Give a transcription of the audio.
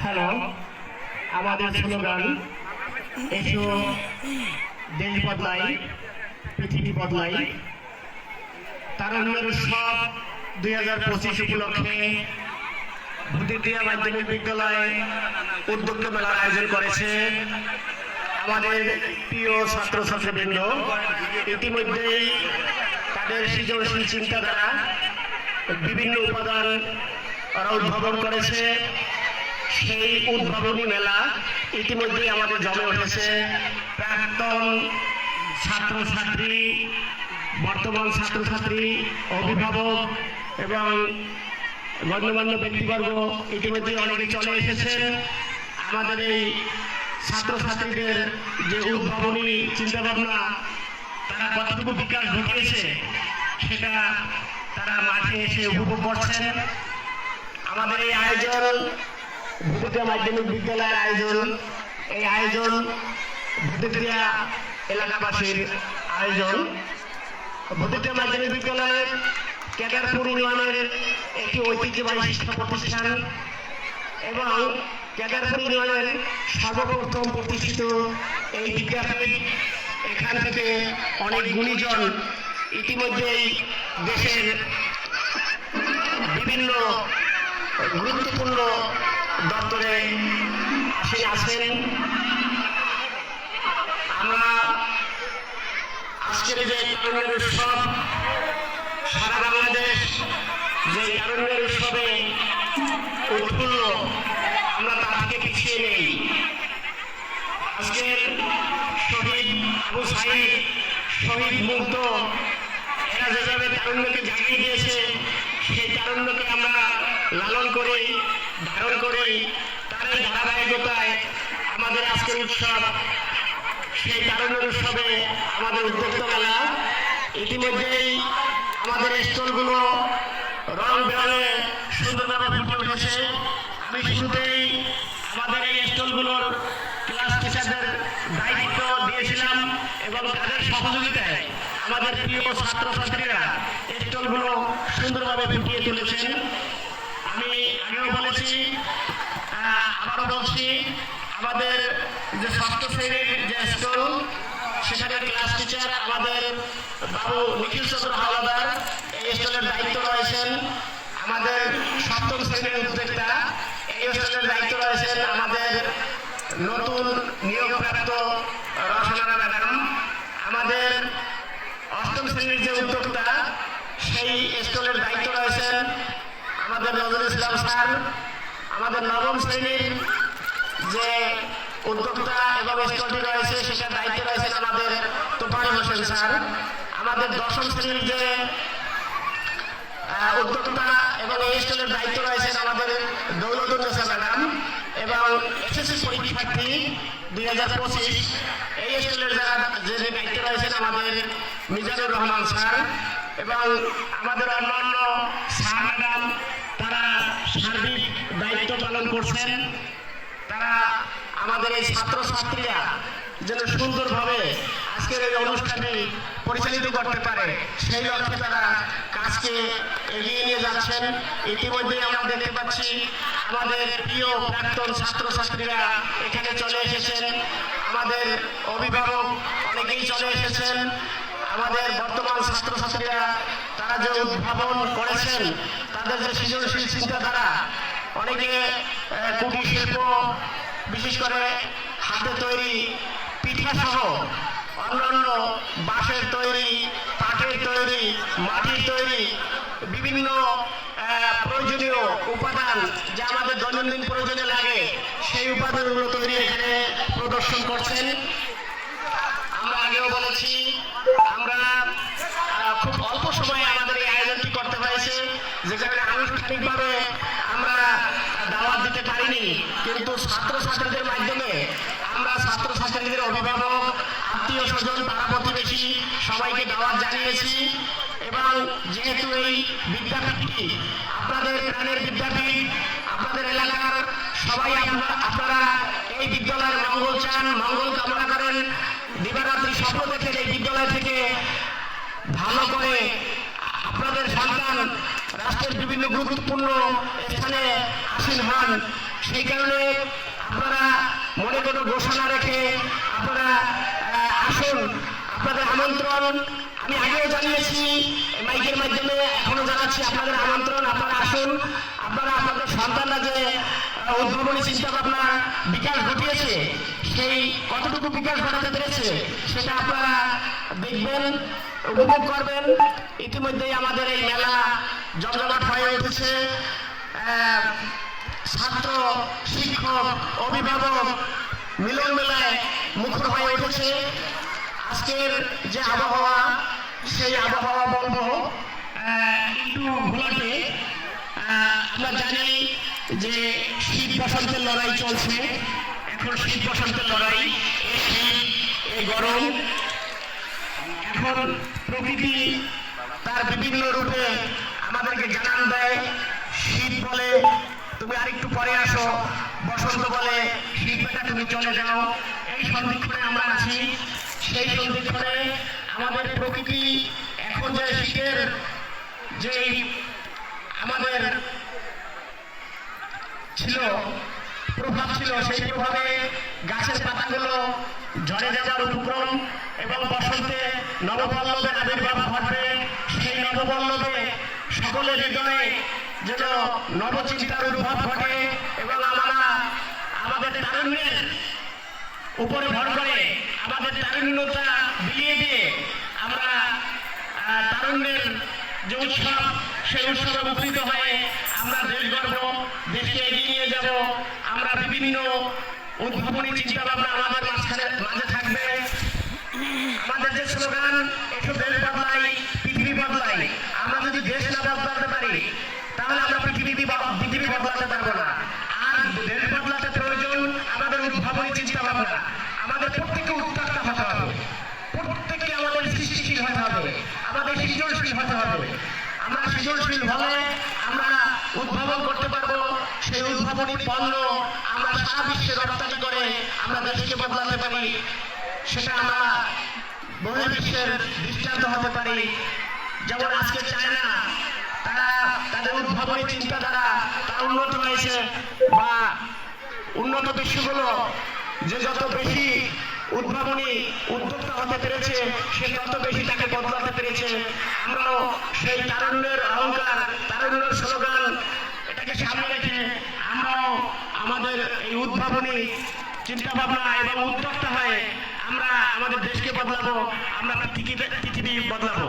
Hello, আমাদের slogan এসো দেশ বদলাই পৃথিবী বদলাই। তারুণ্যের উৎসব 2025 উপলক্ষে ভূতিটিয়া মাধ্যমিক বিদ্যালয় উদ্যোক্তা মেলার আয়োজন করেছে আমাদের প্রিয় ছাত্রছাত্রীবৃন্দ। ইতিমধ্যেই তাদের সৃজনশীল চিন্তাধারা বিভিন্ন উপাদান তারা উদ্ভাবন করেছে। সেই উদ্ভাবনী মেলা ইতিমধ্যেই আমাদের জমে উঠেছে। প্রাক্তন ছাত্রছাত্রী, বর্তমান ছাত্রছাত্রী, অভিভাবক এবং গণ্যমান্য ব্যক্তিবর্গ ইতিমধ্যেই অনেকে চলে এসেছেন। আমাদের এই ছাত্রছাত্রীদের যে উদ্ভাবনী চিন্তাভাবনা তারা কতটুকু বিকাশ ঘটিয়েছে সেটা তারা মাঠে এসে উপভোগ করছেন। আমাদের এই আয়োজন ভূতিটিয়া মাধ্যমিক বিদ্যালয়ের আয়োজন। এই আয়োজন ভূতিটিয়া এলাকাবাসীর আয়োজন। ভূতিটিয়া মাধ্যমিক বিদ্যালয়ের কেদারপুর ইউনিয়নের একটি ঐতিহ্যবাহী শিক্ষা প্রতিষ্ঠান এবং কেদারপুর ইউনিয়নের সর্বপ্রথম প্রতিষ্ঠিত এই বিদ্যাপীঠ। এখান থেকে অনেক গুণীজন ইতিমধ্যেই দেশের বিভিন্ন গুরুত্বপূর্ণ দপ্তরে আছেন। আমরা আজকের যে তারুণ্যের উৎসব, সারা বাংলাদেশ যে তারুণ্যের উৎসবে উৎফুল্ল, আমরা তা থেকে পিছিয়ে নেই। আজকের শহীদ আবু সাঈদ, শহীদ মুগ্ধ, এরা যেভাবে তারুণ্যকে জাগিয়ে দিয়েছে সেই তারুণ্যকে আমরা লালন করি, ধারণ করি। তার এই ধারাবাহিকতায় আমাদের আজকের উৎসব, সেই তারুণ্যের উৎসবে আমাদের উদ্যোক্তা মেলা। ইতিমধ্যেই আমাদের স্টলগুলো রং বেরঙে সুন্দরভাবে ফুটে উঠেছে। আমি শুরুতেই আমাদের এই স্টলগুলোর ক্লাস টিচারদের দায়িত্ব দিয়েছিলাম এবং তাদের সহযোগিতায় আমাদের প্রিয় ছাত্রছাত্রীরা স্টলগুলো সুন্দরভাবে ফুটিয়ে তুলেছেন। আমি আগেও বলেছি, আবারও বলছি, আমাদের যে ষষ্ঠ শ্রেণীর যে স্কুল সেখানে ক্লাস টিচার আমাদের বাবু নিখিল চন্দ্র হাওলাদার এই স্কুলের দায়িত্ব রয়েছেন। আমাদের সপ্তম শ্রেণীর উদ্যোক্তা এই স্কুলের দায়িত্ব রয়েছেন আমাদের নতুন নিয়োগপ্রাপ্ত রসনা ম্যাডাম। আমাদের অষ্টম শ্রেণীর যে উদ্যোক্তা সেই স্কুলের দায়িত্ব রয়েছেন আমাদের নজরুল ইসলাম স্যার। আমাদের নবম শ্রেণীর যে উদ্যোক্তা এবং স্টলটি রয়েছে সেটার দায়িত্ব রয়েছেন আমাদের তোফায়েল হোসেন স্যার। আমাদের দশম শ্রেণীর যে উদ্যোক্তা এবং এই স্টলের দায়িত্ব রয়েছেন আমাদের দৌলতুন্নেসা ম্যাডাম এবং এসএসসি পরীক্ষার্থী 2025 এই স্টলের যে দায়িত্ব রয়েছেন আমাদের মিজানুর রহমান স্যার এবং আমাদের অন্যান্য স্যার ম্যাডাম, তারা সার্বিক দায়িত্ব পালন করছেন। তারা আমাদের এই ছাত্রছাত্রীরা যেন সুন্দরভাবে আজকের এই অনুষ্ঠানটি পরিচালিত করতে পারে সেই লক্ষ্যে তারা কাজকে এগিয়ে নিয়ে যাচ্ছেন। ইতিমধ্যে আমরা দেখতে পাচ্ছি আমাদের প্রিয় প্রাক্তন ছাত্রছাত্রীরা এখানে চলে এসেছেন। আমাদের অভিভাবক অনেকেই চলে এসেছেন। আমাদের বর্তমান ছাত্রছাত্রীরা তারা যে উদ্ভাবন করেছেন, তাদের যে সৃজনশীল চিন্তাধারা, অনেকে কুটির শিল্প, বিশেষ করে হাতে তৈরি পিঠা সহ অন্যান্য বাঁশের তৈরি, পাটের তৈরি, মাটির তৈরি বিভিন্ন প্রয়োজনীয় উপাদান যা আমাদের দৈনন্দিন প্রয়োজনে লাগে সেই উপাদানগুলো তৈরি এখানে প্রদর্শন করছেন। আমরা আগেও বলেছি, আমরা খুব অল্প সময়ে আমাদের এই আয়োজনটি করতে হয়েছে, যে কারণে আনুষ্ঠানিকভাবে আমরা দাওয়াত দিতে পারিনি, কিন্তু ছাত্রছাত্রীদের মাধ্যমে আমরা ছাত্রছাত্রীদের অভিভাবক, আত্মীয় স্বজন, পাড়া প্রতিবেশী সবাইকে দাওয়াত জানিয়েছি। এবং যেহেতু এই বিদ্যাপীঠটি আপনাদের প্রাণের বিদ্যাপীঠ, আপনাদের এলাকার সবাই আপনারা এই বিদ্যালয়ের মঙ্গল চান, মঙ্গল কামনা করেন, দিবারাত্রি স্বপ্ন দেখেন এই বিদ্যালয় থেকে ভালো করে আপনাদের সন্তান রাষ্ট্রের বিভিন্ন গুরুত্বপূর্ণ স্থানে আসীন হন। সেই কারণে আপনারা মনে কোনো ঘোষণা রেখে আপনারা আসুন। আপনাদের আমন্ত্রণ আমি আগেও জানিয়েছি মাইকের মাধ্যমে, এখনো জানাচ্ছি আপনাদের আমন্ত্রণ। আপনারা আসুন। আপনারা আপনাদের সন্তানরা যে উদ্ভাবনী চিন্তা ভাবনা বিকাশ ঘটিয়েছে, সেই কতটুকু বিকাশ ঘটাতে পেরেছে সেটা আপনারা দেখবেন, উপভোগ করবেন। ইতিমধ্যেই আমাদের এই মেলা জমজমাট হয়ে উঠেছে। ছাত্র, শিক্ষক, অভিভাবক মিলন মেলায় মুখর হয়ে উঠেছে। আজকের যে আবহাওয়া, সেই আবহাওয়া বলবো একটু ঘোলাটে। আমরা জানি যে শীত বসন্তের লড়াই চলছে। এখন শীত বসন্তের লড়াই, এই শীত, এই গরম। এখন প্রকৃতি তার বিভিন্ন রূপে আমাদেরকে জানান দেয়। শীত বলে তুমি আরেকটু পরে আসো, বসন্ত বলে শীত বেটা তুমি চলে যাও। এই সন্ধিক্ষণে আমরা আছি। সেই সন্ধিক্ষণে আমাদের প্রকৃতি এখন যে শীতের যে আমাদের ছিল প্রভাব ছিল, সেই প্রভাবে গাছের পাতাগুলো ঝরে যাওয়ার উপক্রম এবং বসন্তে নবপল্লবের আবির্ভাব ঘটবে। সেই নবপল্লবে সকলের হৃদয়ে যেন নবচিন্তার উদ্ভব ঘটে এবং আমরা আমাদের তারুণ্যের উপরে ভর করে, আমাদের তারুণ্যতা বিলিয়ে দিয়ে আমরা তারুণ্যের যে উৎসব, সেই উৎসবে উপনীত হয়ে আমরা দেশ গর্ব, দেশকে এগিয়ে নিয়ে যাব। আমরা বিভিন্ন উদ্ভাবনী চিন্তা ভাবনা আমাদের মাঝে থাকবে। আমাদের যে স্লোগান, একটু দেশ বদলাই পৃথিবী বদলাই, আমরা যদি দেশ না বদলাতে পারি তাহলে আমরা পৃথিবী বদলাতে পারবো না। আর দেশ বদলাতে প্রয়োজন আমাদের উদ্ভাবনী চিন্তা ভাবনা। আমাদের প্রত্যেককে উদ্যোক্তা হতে হবে, প্রত্যেককে আমাদের সৃষ্টিশীল হতে হবে, আমাদের সৃজনশীল হতে হবে। আমরা সৃজনশীল হলে আমরা উদ্ভাবন করতে পারবো। সেই উদ্ভাবনী পণ্য আমরা সারা বিশ্বে রপ্তানি করে আমরা দেশকে বদলাতে পারি। সেটা আমরা বহির্বিশ্বের দৃষ্টান্ত হতে পারি। যেমন আজকে চায়না, তারা তাদের উদ্ভাবনী চিন্তাধারা তারা উন্নত হয়েছে, বা উন্নত দেশগুলো যে যত বেশি উদ্ভাবনী উদ্যোক্তা হতে পেরেছে, সে তত বেশি তাকে বদলাতে পেরেছে। আমরাও সেই তারুণ্যের অহংকার, তারুণ্যের স্লোগান, এটাকে সামনে রেখে আমরাও আমাদের এই উদ্ভাবনী চিন্তা ভাবনা এবং উদ্যোক্তা হয়ে আমরা আমাদের দেশকে বদলাবো, আমরা পৃথিবী বদলাবো।